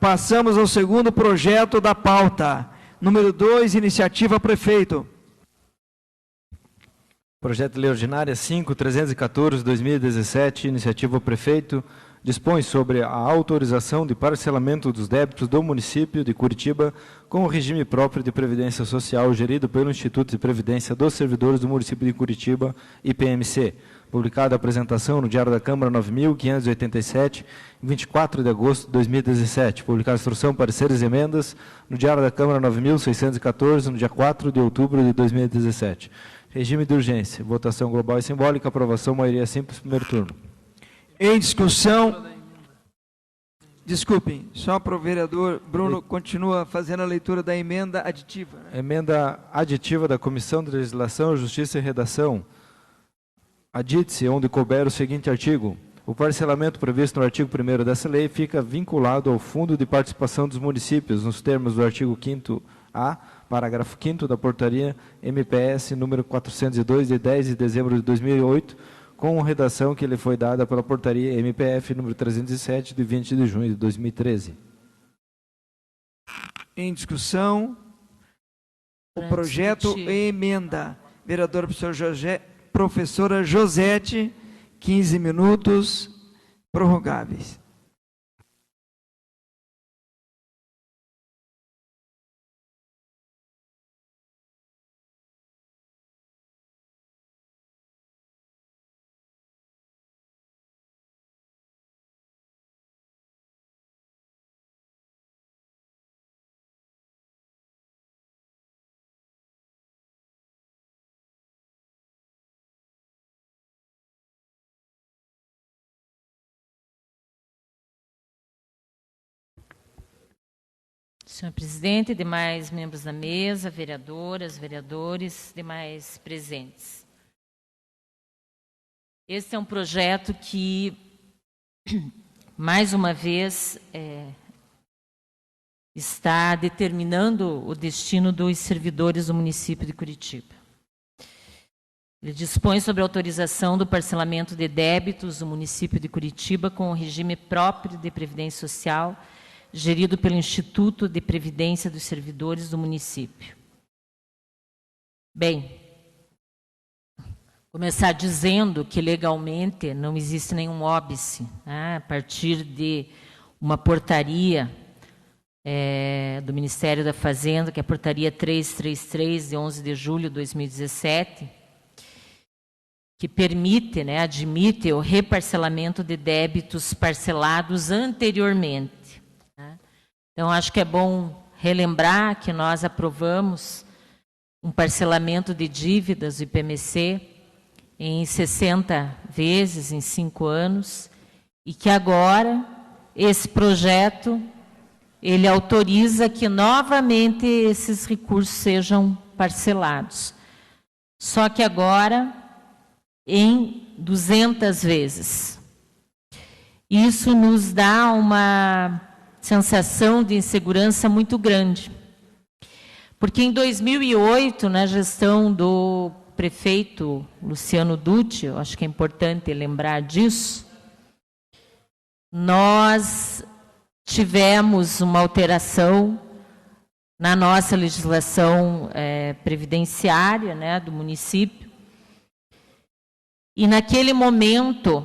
Passamos ao segundo projeto da pauta. Número 2, iniciativa prefeito. Projeto de Lei Ordinária 5.314/2017, iniciativa prefeito, dispõe sobre a autorização de parcelamento dos débitos do município de Curitiba com o regime próprio de previdência social gerido pelo Instituto de Previdência dos Servidores do município de Curitiba, IPMC. Publicada a apresentação no Diário da Câmara 9.587, em 24 de agosto de 2017. Publicada a instrução, pareceres e emendas no Diário da Câmara 9.614, no dia 4 de outubro de 2017. Regime de urgência. Votação global e simbólica. Aprovação, maioria simples, primeiro turno. Em discussão. Desculpem, só para o vereador Bruno continua fazendo a leitura da emenda aditiva. Né? Emenda aditiva da Comissão de Legislação, Justiça e Redação. Adite-se, onde couber o seguinte artigo. O parcelamento previsto no artigo 1º dessa lei fica vinculado ao Fundo de Participação dos Municípios, nos termos do artigo 5º-A, parágrafo 5º da portaria MPS número 402, de 10 de dezembro de 2008, com redação que lhe foi dada pela portaria MPF número 307, de 20 de junho de 2013. Em discussão, o projeto e emenda. Vereador professora Josete, 15 minutos, prorrogáveis. Senhor presidente, demais membros da mesa, vereadoras, vereadores, demais presentes. Este é um projeto que, mais uma vez, está determinando o destino dos servidores do município de Curitiba. Ele dispõe sobre a autorização do parcelamento de débitos do município de Curitiba com o regime próprio de previdência social, gerido pelo Instituto de Previdência dos Servidores do município. Bem, começar dizendo que legalmente não existe nenhum óbice, né, a partir de uma portaria do Ministério da Fazenda, que é a portaria 333, de 11 de julho de 2017, que permite, né, admite o reparcelamento de débitos parcelados anteriormente. Então, acho que é bom relembrar que nós aprovamos um parcelamento de dívidas do IPMC em 60 vezes, em 5 anos, e que agora esse projeto, ele autoriza que novamente esses recursos sejam parcelados. Só que agora em 200 vezes. Isso nos dá uma sensação de insegurança muito grande. Porque em 2008, na gestão do prefeito Luciano Dutti, eu acho que é importante lembrar disso, nós tivemos uma alteração na nossa legislação previdenciária, né, do município, e naquele momento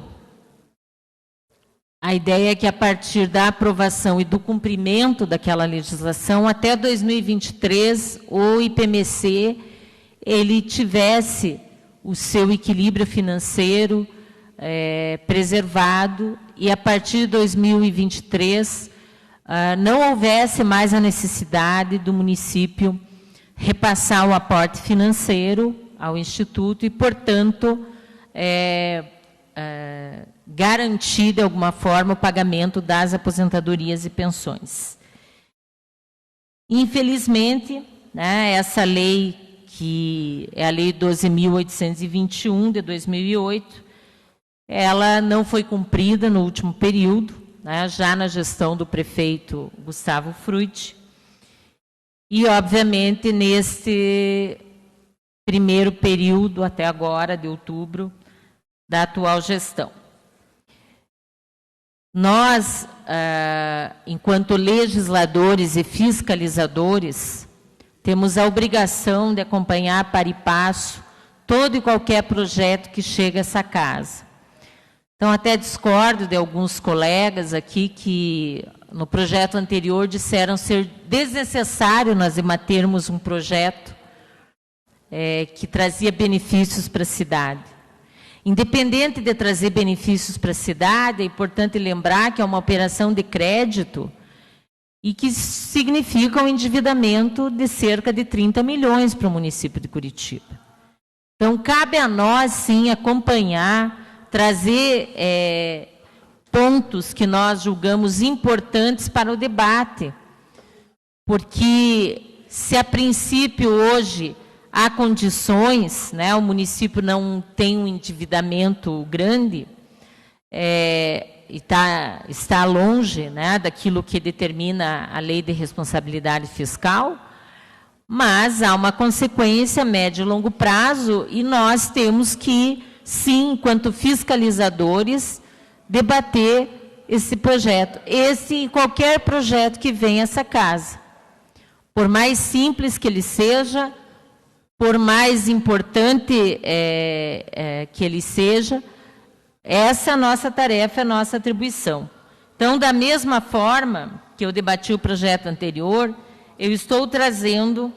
a ideia é que, a partir da aprovação e do cumprimento daquela legislação, até 2023, o IPMC ele tivesse o seu equilíbrio financeiro preservado e, a partir de 2023, não houvesse mais a necessidade do município repassar o aporte financeiro ao Instituto e, portanto, garantir, de alguma forma, o pagamento das aposentadorias e pensões. Infelizmente, né, essa lei, que é a Lei 12.821, de 2008, ela não foi cumprida no último período, né, já na gestão do prefeito Gustavo Frutti, e, obviamente, neste primeiro período, até agora, de outubro, da atual gestão. Nós, enquanto legisladores e fiscalizadores, temos a obrigação de acompanhar para e passo todo e qualquer projeto que chega a essa casa. Então, até discordo de alguns colegas aqui que, no projeto anterior, disseram ser desnecessário nós debatermos um projeto que trazia benefícios para a cidade. Independente de trazer benefícios para a cidade, é importante lembrar que é uma operação de crédito e que significa um endividamento de cerca de 30 milhões para o município de Curitiba. Então, cabe a nós, sim, acompanhar, trazer pontos que nós julgamos importantes para o debate, porque se a princípio hoje há condições, né, o município não tem um endividamento grande, está longe, né, daquilo que determina a lei de responsabilidade fiscal, mas há uma consequência a médio e longo prazo e nós temos que, sim, enquanto fiscalizadores, debater esse projeto. Esse e qualquer projeto que venha a essa casa. Por mais simples que ele seja, por mais importante que ele seja, essa é a nossa tarefa, a nossa atribuição. Então, da mesma forma que eu debati o projeto anterior, eu estou trazendo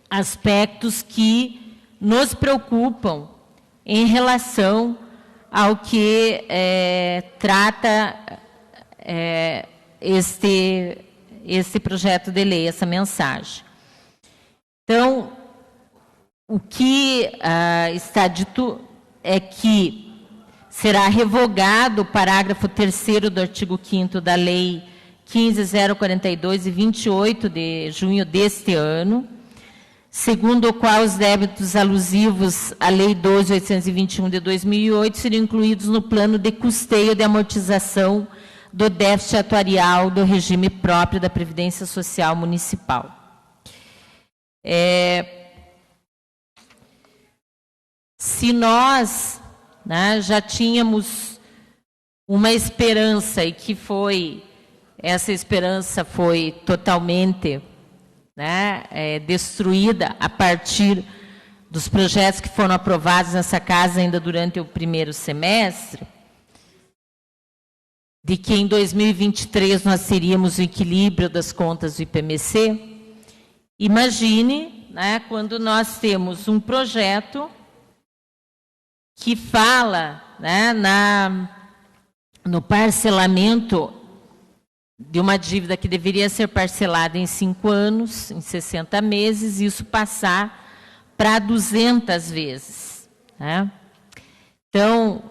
aspectos que nos preocupam em relação ao que trata este projeto de lei, essa mensagem. Então, o que está dito é que será revogado o parágrafo 3º do artigo 5º da Lei 15.042, de 28 de junho deste ano, segundo o qual os débitos alusivos à Lei 12.821 de 2008 seriam incluídos no plano de custeio de amortização do déficit atuarial do regime próprio da Previdência Social Municipal. Se nós, né, já tínhamos uma esperança e que essa esperança foi totalmente, né, destruída a partir dos projetos que foram aprovados nessa casa ainda durante o primeiro semestre, de que em 2023 nós teríamos o equilíbrio das contas do IPMC. Imagine, né, quando nós temos um projeto que fala, né, no parcelamento de uma dívida que deveria ser parcelada em 5 anos, em 60 meses, e isso passar para 200 vezes. Né? Então,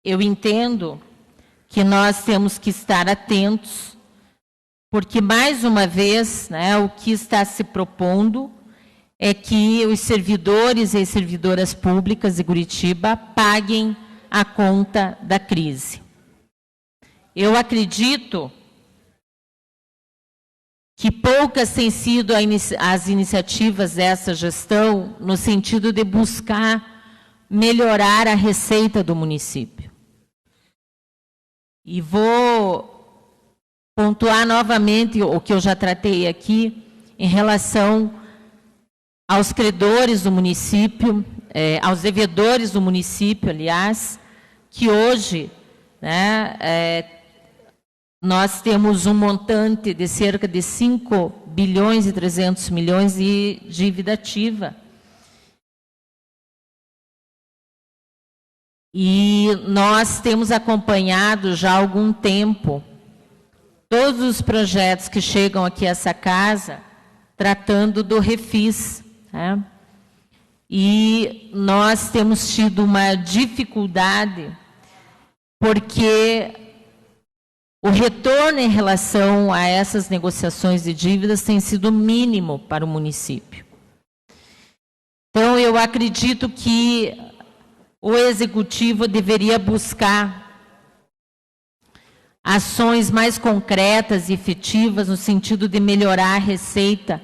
eu entendo que nós temos que estar atentos, porque, mais uma vez, né, o que está se propondo é que os servidores e servidoras públicas de Curitiba paguem a conta da crise. Eu acredito que poucas têm sido as iniciativas dessa gestão no sentido de buscar melhorar a receita do município. E vou pontuar novamente o que eu já tratei aqui em relação aos credores do município, aos devedores do município, aliás, que hoje, né, nós temos um montante de cerca de 5 bilhões e 300 milhões de dívida ativa. E nós temos acompanhado já há algum tempo todos os projetos que chegam aqui a essa casa tratando do refis. Né? E nós temos tido uma dificuldade porque o retorno em relação a essas negociações de dívidas tem sido mínimo para o município. Então, eu acredito que o Executivo deveria buscar ações mais concretas e efetivas no sentido de melhorar a receita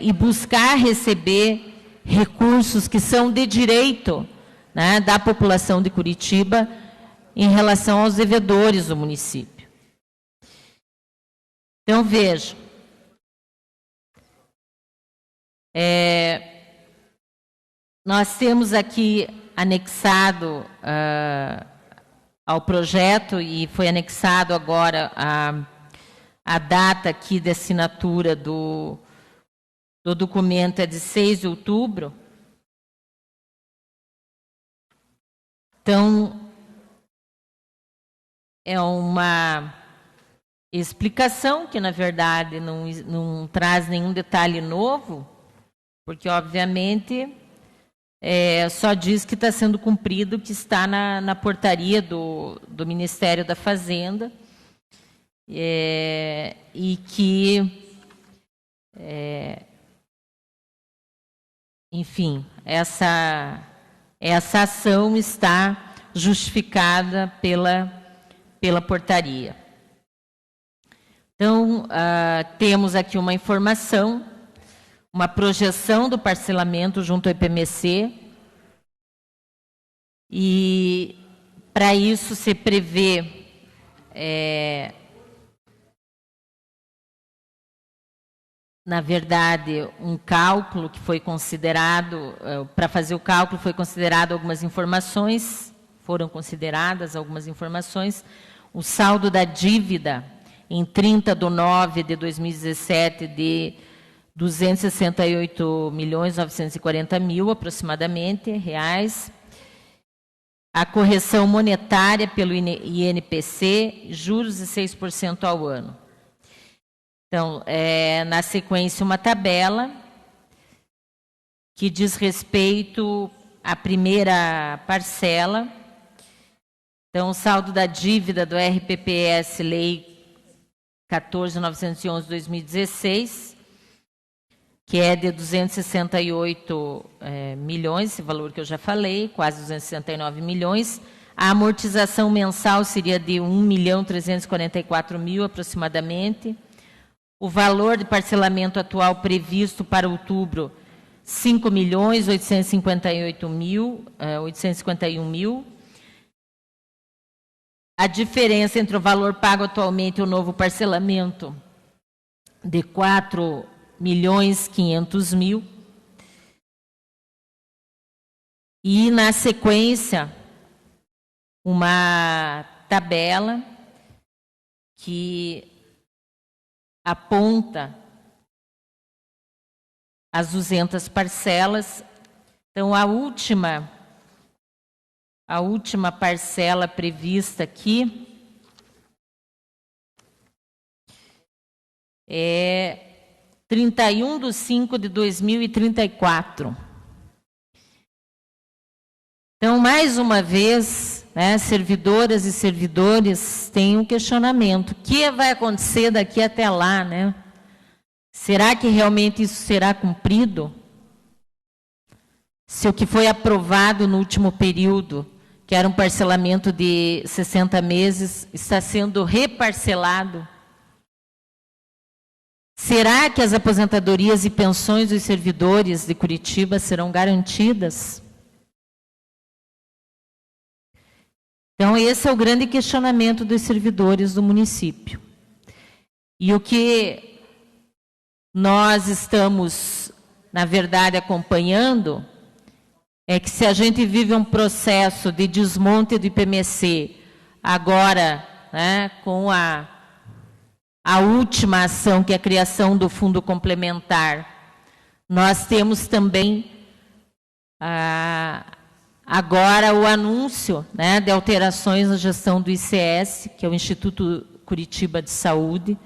e buscar receber recursos que são de direito, né, da população de Curitiba, em relação aos devedores do município. Então, veja, nós temos aqui anexado ao projeto, e foi anexado agora a data aqui de assinatura do documento é de 6 de outubro. Então, é uma explicação que, na verdade, não traz nenhum detalhe novo, porque, obviamente, só diz que está sendo cumprido o que está na portaria do Ministério da Fazenda, e que, enfim, essa ação está justificada pela portaria. Então, temos aqui uma informação, uma projeção do parcelamento junto ao IPMC, e, para isso, se prevê na verdade, um cálculo que foi considerado, para fazer o cálculo foi considerado algumas informações, foram consideradas algumas informações. O saldo da dívida em 30/9/2017 de 268.940.000 aproximadamente reais. A correção monetária pelo INPC, juros de 6% ao ano. Então, na sequência, uma tabela que diz respeito à primeira parcela. Então, o saldo da dívida do RPPS, Lei 14.911/2016, que é de 268 milhões, esse valor que eu já falei, quase 269 milhões. A amortização mensal seria de 1.344.000 aproximadamente. O valor de parcelamento atual previsto para outubro, 5.851.000. A diferença entre o valor pago atualmente e o novo parcelamento, de 4.500.000. E, na sequência, uma tabela que aponta as 200 parcelas. Então, a última parcela prevista aqui é 31/5/2034. Então, mais uma vez, servidoras e servidores têm um questionamento. O que vai acontecer daqui até lá, né? Será que realmente isso será cumprido? Se o que foi aprovado no último período, que era um parcelamento de 60 meses, está sendo reparcelado? Será que as aposentadorias e pensões dos servidores de Curitiba serão garantidas? Então, esse é o grande questionamento dos servidores do município. E o que nós estamos, na verdade, acompanhando é que, se a gente vive um processo de desmonte do IPMC, agora, com a última ação, que é a criação do fundo complementar, nós temos também agora o anúncio de alterações na gestão do ICS, que é o Instituto Curitiba de Saúde,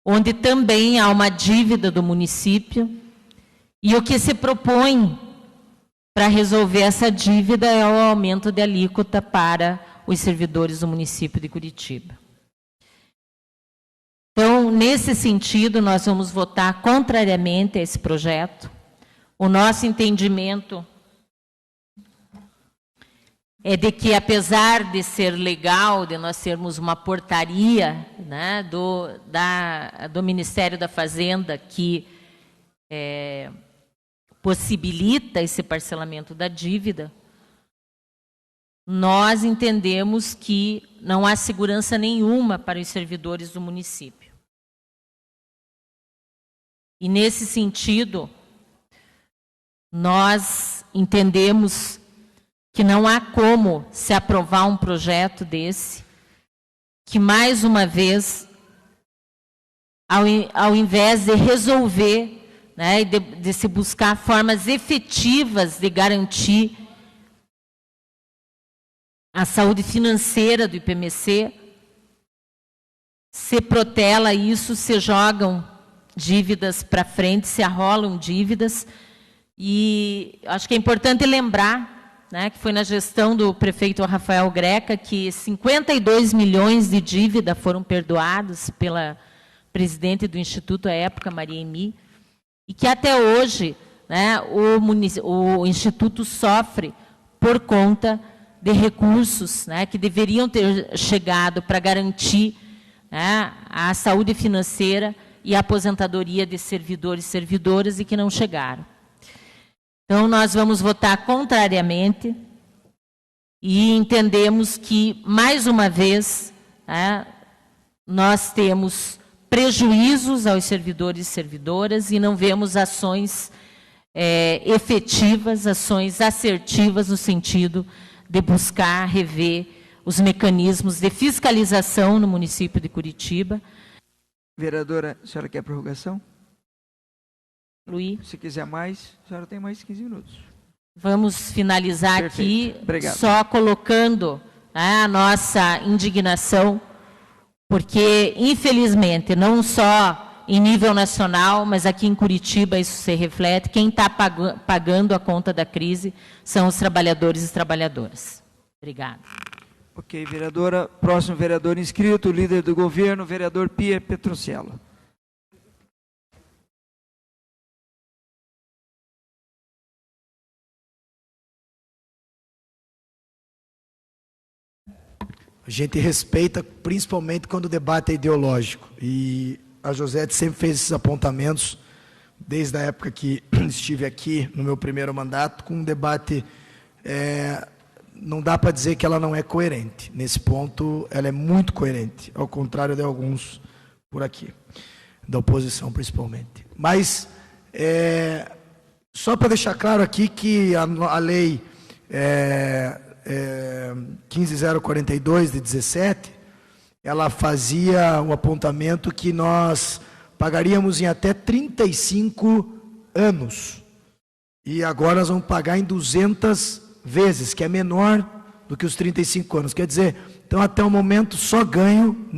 onde também há uma dívida do município, e o que se propõe para resolver essa dívida é o aumento de alíquota para os servidores do município de Curitiba. Então, nesse sentido, nós vamos votar contrariamente a esse projeto. O nosso entendimento é de que, apesar de ser legal, de nós termos uma portaria do Ministério da Fazenda que possibilita esse parcelamento da dívida, nós entendemos que não há segurança nenhuma para os servidores do município. E, nesse sentido, nós entendemos que não há como se aprovar um projeto desse, que, mais uma vez, ao invés de resolver, né, de se buscar formas efetivas de garantir a saúde financeira do IPMC, se protela isso, se jogam dívidas para frente, se arrolam dívidas. E acho que é importante lembrar, né, que foi na gestão do prefeito Rafael Greca que 52 milhões de dívida foram perdoados pela presidente do Instituto à época, Maria Emi, e que até hoje, né, o Instituto sofre por conta de recursos, né, que deveriam ter chegado para garantir, né, a saúde financeira e a aposentadoria de servidores e servidoras e que não chegaram. Então, nós vamos votar contrariamente e entendemos que, mais uma vez, né, nós temos prejuízos aos servidores e servidoras e não vemos ações efetivas, ações assertivas no sentido de buscar rever os mecanismos de fiscalização no município de Curitiba. Vereadora, a senhora quer prorrogação? Luí. Se quiser mais, a senhora tem mais 15 minutos. Vamos finalizar. Perfeito. Aqui, obrigado, só colocando, né, a nossa indignação, porque, infelizmente, não só em nível nacional, mas aqui em Curitiba isso se reflete. Quem está pagando a conta da crise são os trabalhadores e trabalhadoras. Obrigada. Ok, vereadora. Próximo vereador inscrito, líder do governo, vereador Pia Petrocello. A gente respeita, principalmente quando o debate é ideológico. E a Josete sempre fez esses apontamentos, desde a época que estive aqui, no meu primeiro mandato, com um debate, não dá para dizer que ela não é coerente. Nesse ponto, ela é muito coerente, ao contrário de alguns por aqui, da oposição principalmente. Mas, só para deixar claro aqui que a lei 15.042 de 17, ela fazia um apontamento que nós pagaríamos em até 35 anos. E agora nós vamos pagar em 200 vezes, que é menor do que os 35 anos. Quer dizer, então até o momento só ganho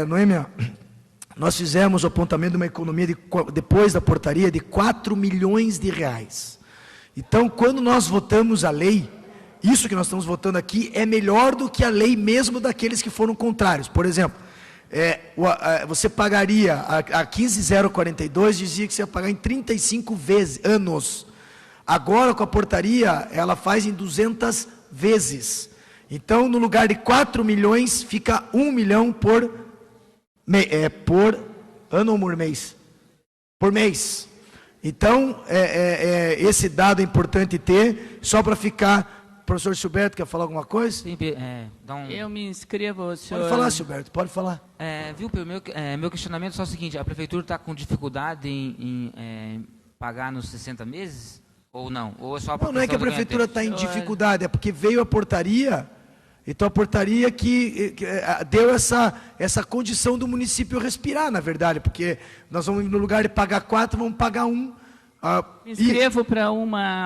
Noêmia, nós fizemos o apontamento de uma economia, depois da portaria, de 4 milhões de reais. Então, quando nós votamos a lei, isso que nós estamos votando aqui é melhor do que a lei mesmo daqueles que foram contrários. Por exemplo, você pagaria, a 15.042 dizia que você ia pagar em 35 anos. Agora, com a portaria, ela faz em 200 vezes. Então, no lugar de 4 milhões, fica 1 milhão por ano ou por mês? Por mês. Então, esse dado é importante ter, só para ficar... Professor Silberto, quer falar alguma coisa? Sim, Eu me inscrevo, senhor... Pode falar, Silberto, pode falar. Meu questionamento é só o seguinte, a prefeitura está com dificuldade em pagar nos 60 meses? Ou não? Ou é só não é que a prefeitura está em dificuldade, é porque veio a portaria, então a portaria que deu essa condição do município respirar, na verdade, porque nós vamos, no lugar de pagar 4, vamos pagar 1. Me inscrevo para uma...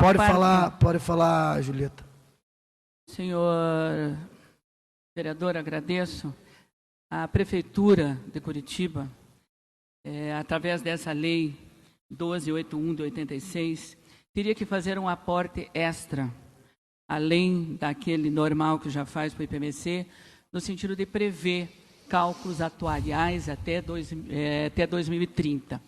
Pode falar, Julieta. Senhor vereador, agradeço. A Prefeitura de Curitiba, através dessa lei 1281 de 86, teria que fazer um aporte extra, além daquele normal que já faz para o IPMC, no sentido de prever cálculos atuariais até 2030.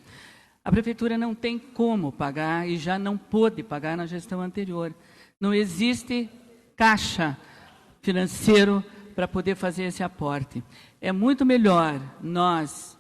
A Prefeitura não tem como pagar e já não pôde pagar na gestão anterior. Não existe caixa financeiro para poder fazer esse aporte. É muito melhor nós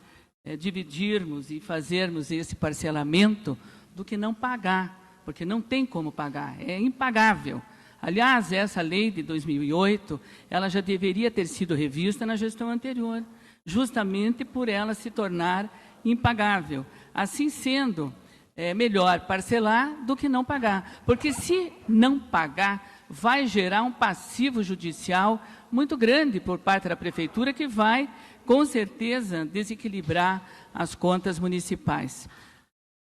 dividirmos e fazermos esse parcelamento do que não pagar, porque não tem como pagar, é impagável. Aliás, essa lei de 2008, ela já deveria ter sido revista na gestão anterior, justamente por ela se tornar impagável. Assim sendo, é melhor parcelar do que não pagar, porque se não pagar, vai gerar um passivo judicial muito grande por parte da Prefeitura, que vai, com certeza, desequilibrar as contas municipais.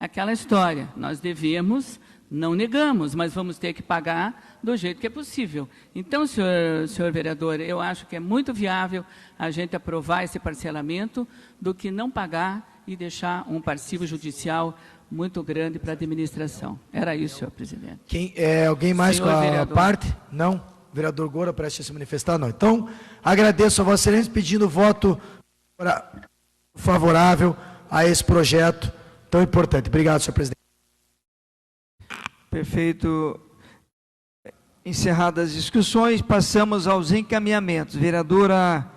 Aquela história, nós devemos, não negamos, mas vamos ter que pagar do jeito que é possível. Então, senhor vereador, eu acho que é muito viável a gente aprovar esse parcelamento do que não pagar e deixar um passivo judicial muito grande para a administração. Era isso, senhor presidente. Alguém mais Senhor com a vereador. parte? Não? Vereador Goura presta a se manifestar? Não. Então, agradeço a Vossa Excelência pedindo voto favorável a esse projeto tão importante. Obrigado, senhor presidente. Perfeito. Encerradas as discussões, passamos aos encaminhamentos. Vereadora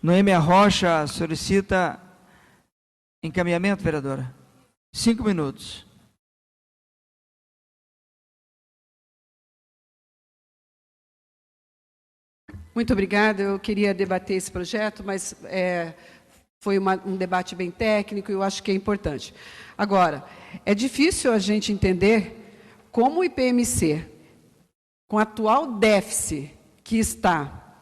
Noêmia Rocha solicita encaminhamento, vereadora. 5 minutos. Muito obrigada. Eu queria debater esse projeto, mas foi um debate bem técnico e eu acho que é importante. Agora, é difícil a gente entender como o IPMC, com o atual déficit que está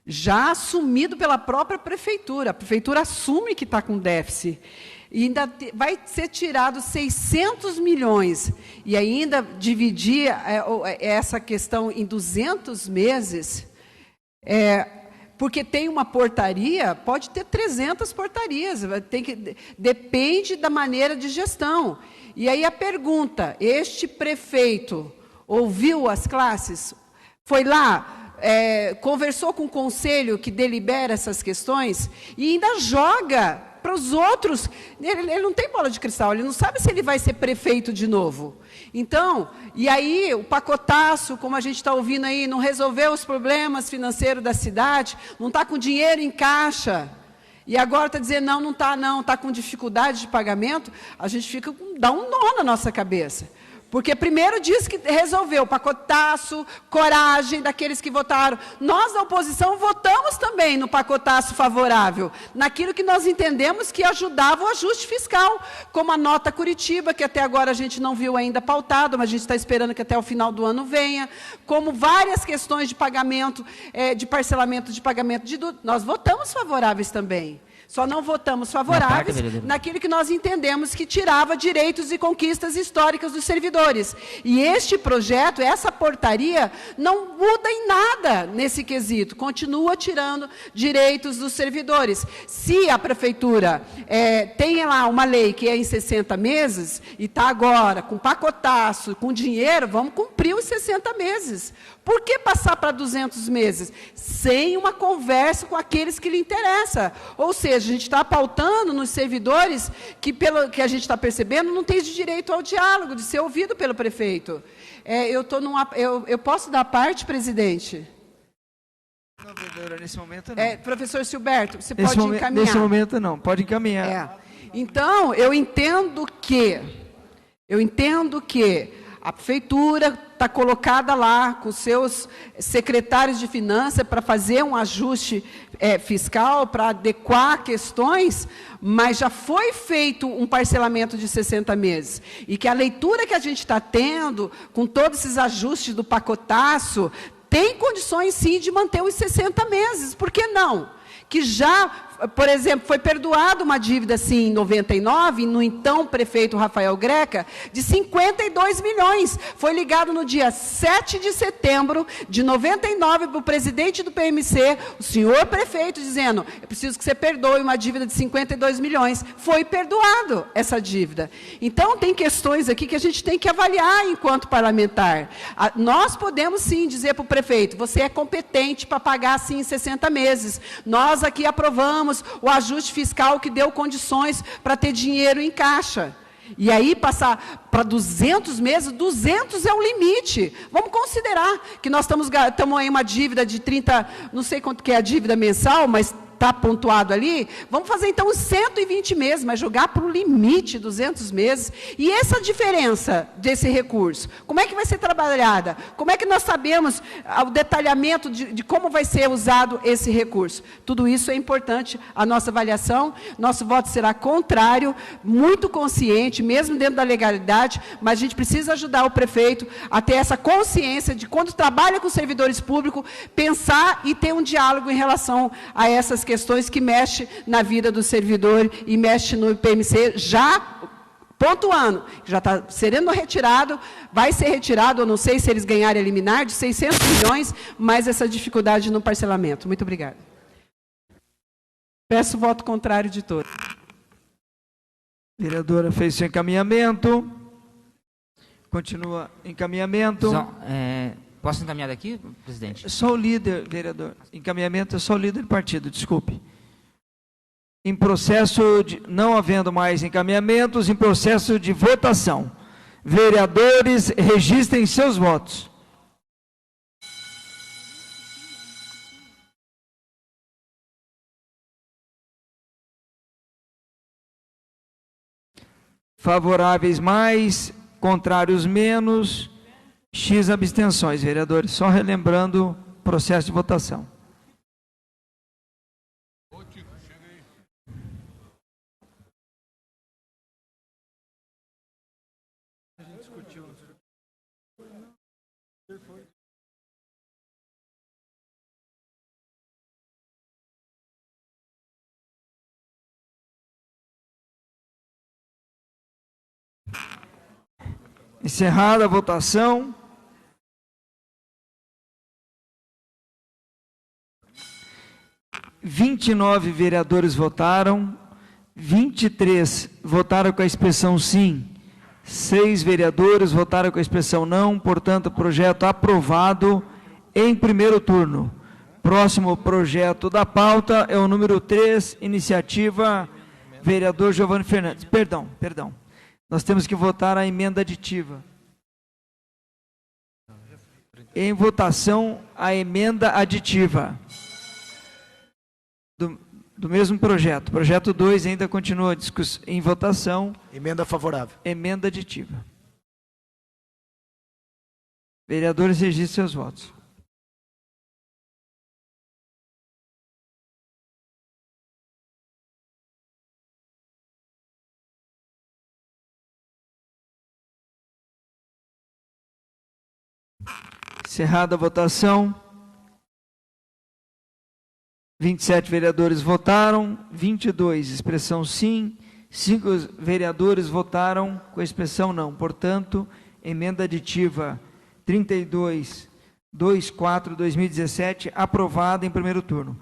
já assumido pela própria Prefeitura, a Prefeitura assume que está com déficit, e ainda vai ser tirado 600 milhões, e ainda dividir essa questão em 200 meses, porque tem uma portaria, pode ter 300 portarias, depende da maneira de gestão. E aí a pergunta, este prefeito ouviu as classes? Foi lá, conversou com o conselho que delibera essas questões e ainda joga para os outros. Ele não tem bola de cristal, ele não sabe se ele vai ser prefeito de novo. Então, e aí o pacotaço, como a gente está ouvindo aí, não resolveu os problemas financeiros da cidade, não está com dinheiro em caixa, e agora está dizendo, não está com dificuldade de pagamento, a gente dá um nó na nossa cabeça. Porque primeiro diz que resolveu, pacotaço, coragem daqueles que votaram. Nós, da oposição, votamos também no pacotaço favorável, naquilo que nós entendemos que ajudava o ajuste fiscal, como a nota Curitiba, que até agora a gente não viu ainda pautado, mas a gente está esperando que até o final do ano venha, como várias questões de pagamento, de parcelamento de pagamento de dúvida. Nós votamos favoráveis também. Só não votamos favoráveis naquilo que nós entendemos que tirava direitos e conquistas históricas dos servidores. E este projeto, essa portaria, não muda em nada nesse quesito, continua tirando direitos dos servidores. Se a Prefeitura tem lá uma lei que é em 60 meses, e está agora com pacotaço, com dinheiro, vamos cumprir os 60 meses. Por que passar para 200 meses? Sem uma conversa com aqueles que lhe interessam. Ou seja, a gente está pautando nos servidores que, pelo que a gente está percebendo, não tem direito ao diálogo, de ser ouvido pelo prefeito. Eu posso dar parte, presidente? Não, vereadora, nesse momento não. Professor Silberto, você pode encaminhar. Nesse momento não, pode encaminhar. Então, eu entendo que a Prefeitura está colocada lá com seus secretários de finanças para fazer um ajuste fiscal, para adequar questões, mas já foi feito um parcelamento de 60 meses. E que a leitura que a gente está tendo, com todos esses ajustes do pacotaço, tem condições, sim, de manter os 60 meses. Por que não? Que já, por exemplo, foi perdoada uma dívida, assim, em 99, no então prefeito Rafael Greca, de 52 milhões. Foi ligado no dia 7 de setembro de 99 para o presidente do PMC, o senhor prefeito, dizendo, eu preciso que você perdoe uma dívida de 52 milhões. Foi perdoado essa dívida. Então, tem questões aqui que a gente tem que avaliar enquanto parlamentar. Nós podemos, sim, dizer para o prefeito, você é competente para pagar, sim, em 60 meses. Nós aqui aprovamos o ajuste fiscal que deu condições para ter dinheiro em caixa. E aí passar para 200 meses, 200 é o limite. Vamos considerar que nós estamos aí uma dívida de 30, não sei quanto que é a dívida mensal, mas está pontuado ali, vamos fazer então os 120 meses, mas jogar para o limite, 200 meses. E essa diferença desse recurso, como é que vai ser trabalhada? Como é que nós sabemos o detalhamento de como vai ser usado esse recurso? Tudo isso é importante, a nossa avaliação. Nosso voto será contrário, muito consciente, mesmo dentro da legalidade, mas a gente precisa ajudar o prefeito a ter essa consciência de, quando trabalha com servidores públicos, pensar e ter um diálogo em relação a essas questões que mexem na vida do servidor e mexe no IPMC, já pontuando, já está sendo retirado, vai ser retirado, eu não sei se eles ganharem a liminar, de 600 milhões, mas essa dificuldade no parcelamento. Muito obrigada. Peço o voto contrário de todos. Vereadora fez seu encaminhamento. Continua encaminhamento. Posso encaminhar daqui, presidente? Só o líder, vereador. Encaminhamento é só o líder do partido, desculpe. Em processo de, não havendo mais encaminhamentos, em processo de votação. Vereadores, registrem seus votos. Favoráveis mais, contrários menos, X abstenções, vereadores. Só relembrando o processo de votação. Encerrada a votação. (29 vereadores votaram, 23 votaram com a expressão sim, 6 vereadores votaram com a expressão não, portanto, o projeto aprovado em primeiro turno. Próximo projeto da pauta é o número 3, iniciativa vereador Giovanni Fernandes. Perdão. Nós temos que votar a emenda aditiva. Em votação, a emenda aditiva. Do mesmo projeto. Projeto 2 ainda continua em votação. Emenda favorável. Emenda aditiva. Vereadores, registrem seus votos. Encerrada a votação. 27 vereadores votaram, 22 expressão sim, 5 vereadores votaram com a expressão não. Portanto, emenda aditiva 3224/2017 aprovada em primeiro turno.